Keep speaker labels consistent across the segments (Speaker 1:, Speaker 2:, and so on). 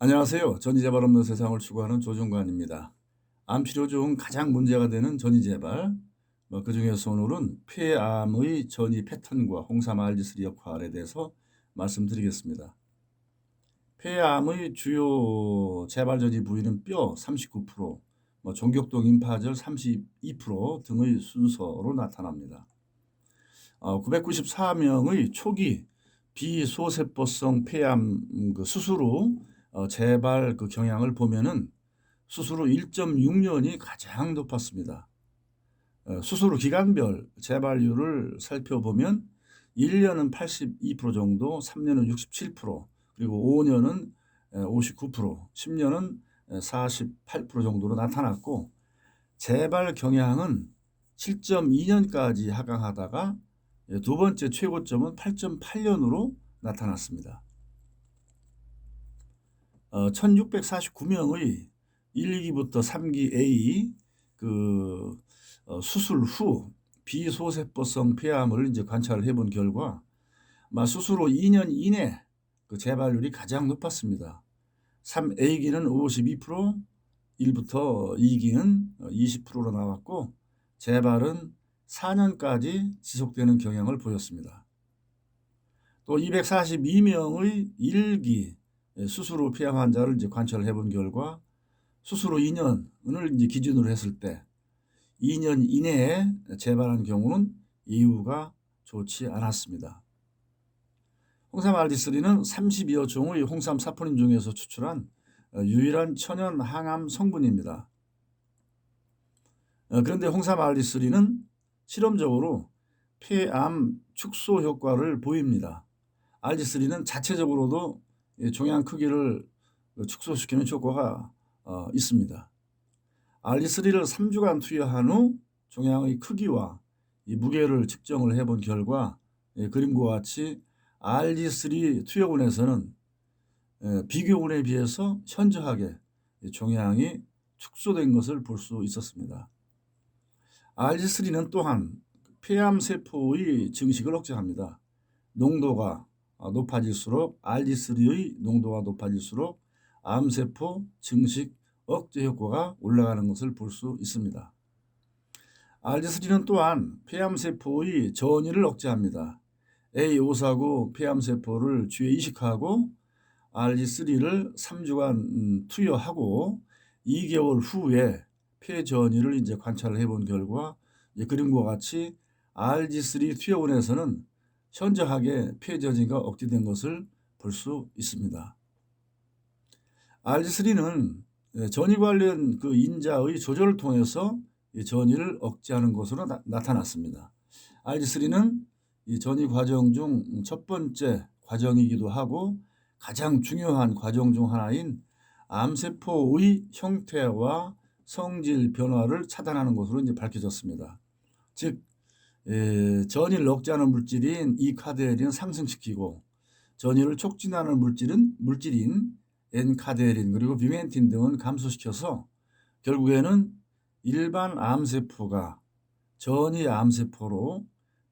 Speaker 1: 안녕하세요. 전이재발 없는 세상을 추구하는 조중관입니다. 암 치료 중 가장 문제가 되는 전이재발, 그중에서 오늘은 폐암의 전이 패턴과 홍삼 알지스리 역할에 대해서 말씀드리겠습니다. 폐암의 주요 재발 전이 부위는 뼈 39%, 종격동 임파절 32% 등의 순서로 나타납니다. 994명의 초기 비소세포성 폐암 수술 후 재발 경향을 보면은 수술 후 1.6년이 가장 높았습니다. 수술 후 기간별 재발률을 살펴보면 1년은 82% 정도, 3년은 67%, 그리고 5년은 59%, 10년은 48% 정도로 나타났고, 재발 경향은 7.2년까지 하강하다가 두 번째 최고점은 8.8년으로 나타났습니다. 1649명의 1기부터 3기 A 수술 후 비소세포성 폐암을 이제 관찰을 해본 결과 수술 후 2년 이내 그 재발률이 가장 높았습니다. 3A기는 52%, 1부터 2기는 20%로 나왔고 재발은 4년까지 지속되는 경향을 보였습니다. 또 242명의 1기 수술 후 폐암 환자를 이제 관찰을 해본 결과 수술 후 2년을 이제 기준으로 했을 때 2년 이내에 재발한 경우는 이유가 좋지 않았습니다. 홍삼 알지스리는 32여 종의 홍삼 사포닌 중에서 추출한 유일한 천연 항암 성분입니다. 그런데 홍삼 알지스리는 실험적으로 폐암 축소 효과를 보입니다. 알지스리는 자체적으로도 종양 크기를 축소시키는 효과가 있습니다. 알지스리를 3주간 투여한 후 종양의 크기와 이 무게를 측정을 해본 결과 그림과 같이 알지스리 투여군에서는 비교군에 비해서 현저하게 종양이 축소된 것을 볼 수 있었습니다. 알지스리는 또한 폐암세포의 증식을 억제합니다. 농도가 높아질수록 알지스리의 농도가 높아질수록 암세포 증식 억제 효과가 올라가는 것을 볼 수 있습니다. 알지스리는 또한 폐암세포의 전이를 억제합니다. A549 폐암세포를 쥐에 이식하고 알지스리를 3주간 투여하고 2개월 후에 폐전이를 이제 관찰을 해본 결과 그림과 같이 알지스리 투여원에서는 현저하게 폐전이가 억제된 것을 볼 수 있습니다. 알지스리는 전이 관련 그 인자의 조절을 통해서 전이를 억제하는 것으로 나타났습니다. 알지스리는 이 전이 과정 중 첫 번째 과정이기도 하고 가장 중요한 과정 중 하나인 암세포의 형태와 성질 변화를 차단하는 것으로 이제 밝혀졌습니다. 즉 전이를 억제하는 물질인 이카데린을 상승시키고 전이를 촉진하는 물질인 엔카데린 그리고 비멘틴 등은 감소시켜서 결국에는 일반 암세포가 전이 암세포로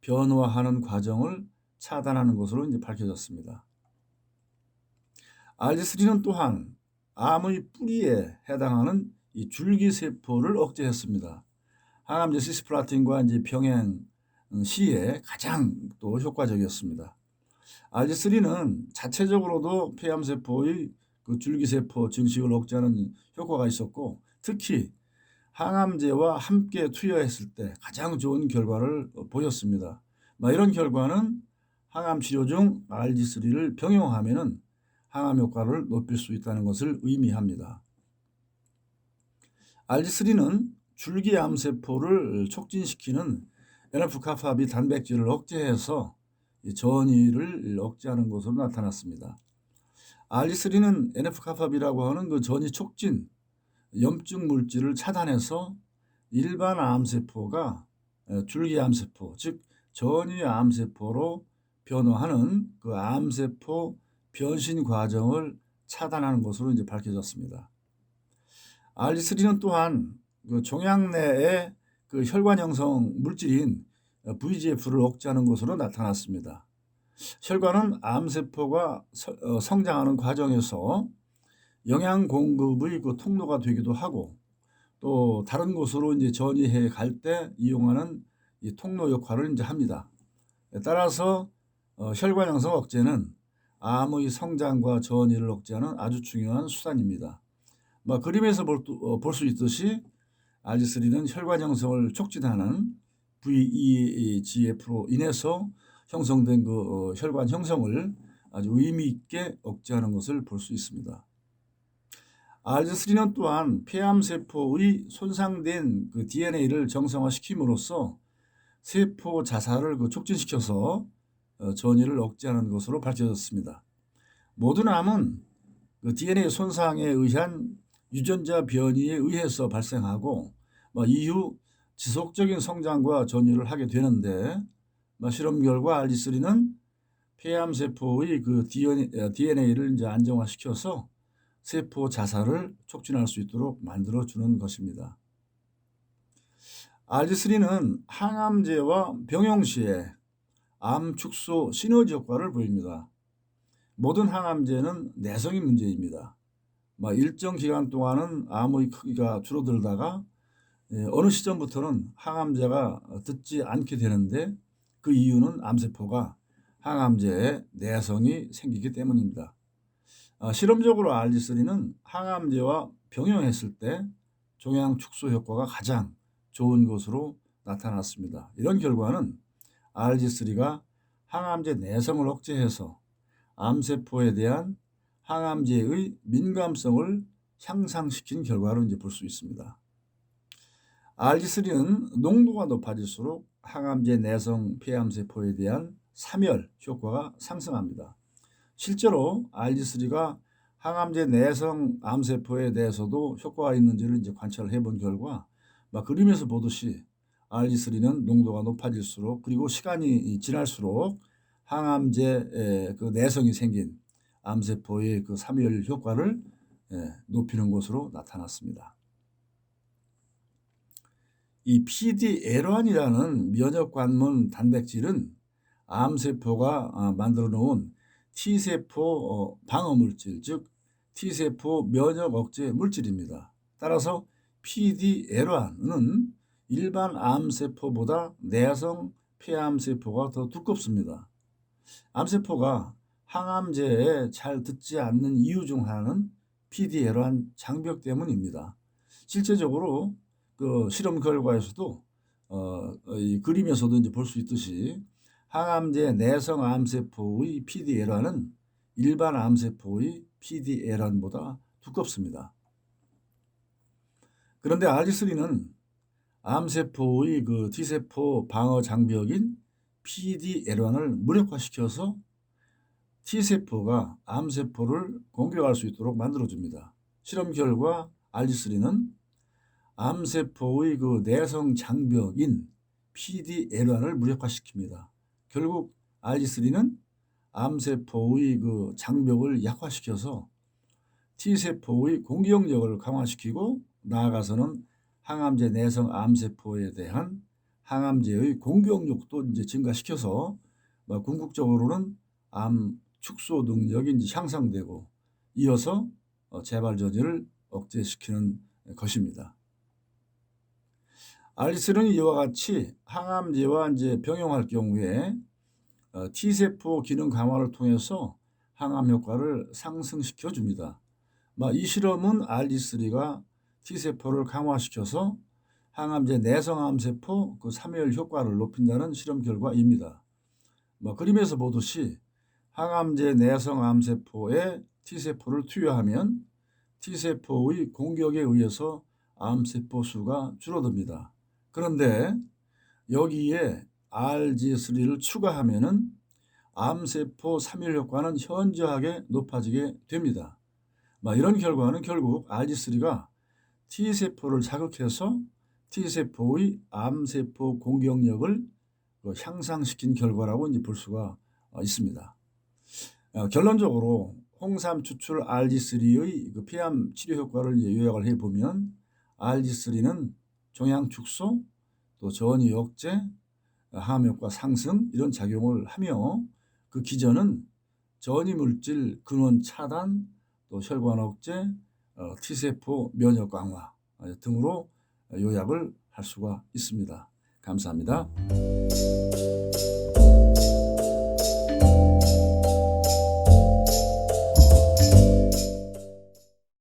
Speaker 1: 변화하는 과정을 차단하는 것으로 이제 밝혀졌습니다. 알지스리는 또한 암의 뿌리에 해당하는 이 줄기세포를 억제했습니다. 항암제 시스플라틴과 이제 병행 시에 가장 또 효과적이었습니다. 알지스리는 자체적으로도 폐암세포의 그 줄기세포 증식을 억제하는 효과가 있었고 특히 항암제와 함께 투여했을 때 가장 좋은 결과를 보였습니다. 이런 결과는 항암 치료 중 알지스리를 병용하면은 항암 효과를 높일 수 있다는 것을 의미합니다. 알지스리는 줄기 암세포를 촉진시키는 NF-kappaB 단백질을 억제해서 전이를 억제하는 것으로 나타났습니다. 알지스리는 NF-kappaB라고 하는 그 전이 촉진 염증 물질을 차단해서 일반 암세포가 줄기 암세포, 즉 전이 암세포로 변화하는 그 암세포 변신 과정을 차단하는 것으로 이제 밝혀졌습니다. 알지스리는 또한 그 종양 내의 그 혈관 형성 물질인 VEGF를 억제하는 것으로 나타났습니다. 혈관은 암세포가 성장하는 과정에서 영양 공급의 그 통로가 되기도 하고 또 다른 곳으로 이제 전이해 갈 때 이용하는 이 통로 역할을 이제 합니다. 따라서 혈관 형성 억제는 암의 성장과 전이를 억제하는 아주 중요한 수단입니다. 그림에서 볼 수 있듯이 알지스린은 혈관 형성을 촉진하는 VEGF로 인해서 형성된 그 혈관 형성을 아주 의미 있게 억제하는 것을 볼 수 있습니다. 알지스린은 또한 폐암세포의 손상된 그 DNA를 정상화시킴으로써 세포 자살을 촉진시켜서 전이를 억제하는 것으로 밝혀졌습니다. 모든 암은 그 DNA 손상에 의한 유전자 변이에 의해서 발생하고 이후 지속적인 성장과 전이를 하게 되는데 실험 결과 알지스린은 폐암세포의 그 DNA를 이제 안정화시켜서 세포 자살을 촉진할 수 있도록 만들어주는 것입니다. 알지스린은 항암제와 병용 시에 암 축소 시너지 효과를 보입니다. 모든 항암제는 내성이 문제입니다. 일정 기간 동안은 암의 크기가 줄어들다가 어느 시점부터는 항암제가 듣지 않게 되는데 그 이유는 암세포가 항암제에 내성이 생기기 때문입니다. 실험적으로 알지스린은 항암제와 병용했을 때 종양 축소 효과가 가장 좋은 것으로 나타났습니다. 이런 결과는 알지스린가 항암제 내성을 억제해서 암세포에 대한 항암제의 민감성을 향상시킨 결과로 이제 볼 수 있습니다. 알지스린은 농도가 높아질수록 항암제 내성 폐암세포에 대한 사멸 효과가 상승합니다. 실제로 알지스린가 항암제 내성 암세포에 대해서도 효과가 있는지를 이제 관찰해 본 결과 그림에서 보듯이 알지스린은 농도가 높아질수록 그리고 시간이 지날수록 항암제 그 내성이 생긴 암세포의 그 사멸 효과를 높이는 것으로 나타났습니다. 이 PD-L1이라는 면역관문 단백질은 암세포가 만들어 놓은 T세포 방어물질, 즉 T세포 면역 억제 물질입니다. 따라서 PD-L1은 일반 암세포보다 내성 폐암세포가 더 두껍습니다. 암세포가 항암제에 잘 듣지 않는 이유 중 하나는 PD-L1 장벽 때문입니다. 실제적으로 그 실험 결과에서도 이 그림에서도 이제 볼 수 있듯이 항암제 내성 암세포의 PD-L1은 일반 암세포의 PD-L1보다 두껍습니다. 그런데 알지스린은 암세포의 그 T세포 방어 장벽인 PD-L1을 무력화시켜서 T세포가 암세포를 공격할 수 있도록 만들어줍니다. 실험 결과 알지스린은 암세포의 그 내성 장벽인 PD-L1을 무력화시킵니다. 결국 알지스린은 암세포의 그 장벽을 약화시켜서 T세포의 공격력을 강화시키고 나아가서는 항암제 내성 암세포에 대한 항암제의 공격력도 이제 증가시켜서 궁극적으로는 암 축소 능력이 이제 향상되고 이어서 재발 저지를 억제시키는 것입니다. 알지스린은 이와 같이 항암제와 이제 병용할 경우에 T세포 기능 강화를 통해서 항암 효과를 상승시켜 줍니다. 이 실험은 알지스린가 T세포를 강화시켜서 항암제 내성 암세포 그 사멸 효과를 높인다는 실험 결과입니다. 그림에서 보듯이 항암제 내성 암세포에 T세포를 투여하면 T세포의 공격에 의해서 암세포 수가 줄어듭니다. 그런데 여기에 알지스린을 추가하면은 암세포 사멸 효과는 현저하게 높아지게 됩니다. 이런 결과는 결국 알지스린가 T세포를 자극해서 T세포의 암세포 공격력을 향상시킨 결과라고 이제 볼 수가 있습니다. 결론적으로 홍삼 추출 알지스린의 그 폐암 치료 효과를 이제 요약을 해보면 알지스린은 종양 축소, 또 전이 억제, 항암 효과 상승 이런 작용을 하며 그 기전은 전이 물질 근원 차단, 또 혈관 억제, T세포 면역 강화 등으로 요약을 할 수가 있습니다. 감사합니다.